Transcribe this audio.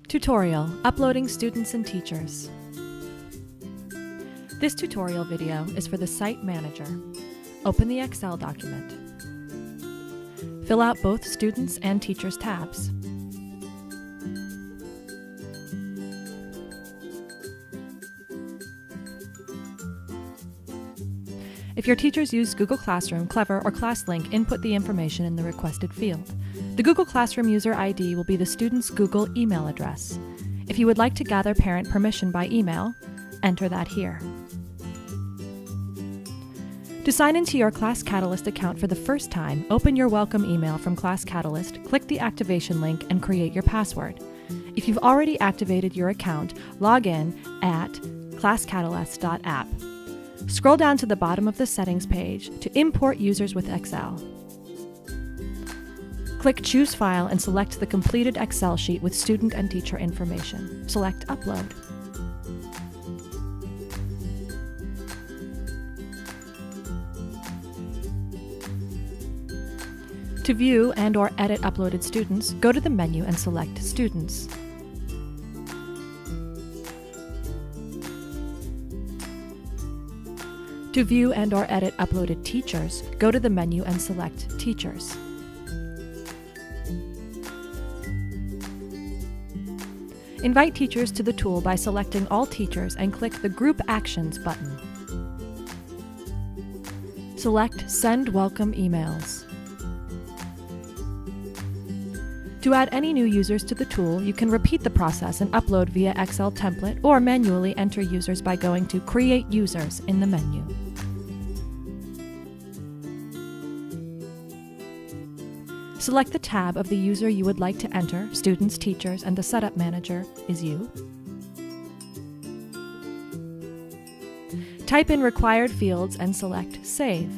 Tutorial: Uploading Students and Teachers. This tutorial video is for the Site Manager. Open the Excel document. Fill out both Students and Teachers tabs. If your teachers use Google Classroom, Clever, or ClassLink, input the information in the requested field. The Google Classroom user ID will be the student's Google email address. If you would like to gather parent permission by email, enter that here. To sign into your Class Catalyst account for the first time, open your welcome email from Class Catalyst, click the activation link, and create your password. If you've already activated your account, log in at classcatalyst.app. Scroll down to the bottom of the settings page to import users with Excel. Click Choose File and select the completed Excel sheet with student and teacher information. Select Upload. To view and/or edit uploaded students, go to the menu and select Students. To view and/or edit uploaded teachers, go to the menu and select Teachers. Invite teachers to the tool by selecting All Teachers and click the Group Actions button. Select Send Welcome Emails. To add any new users to the tool, you can repeat the process and upload via Excel template or manually enter users by going to Create Users in the menu. Select the tab of the user you would like to enter, Students, Teachers, and the Setup Manager is you. Type in required fields and select Save.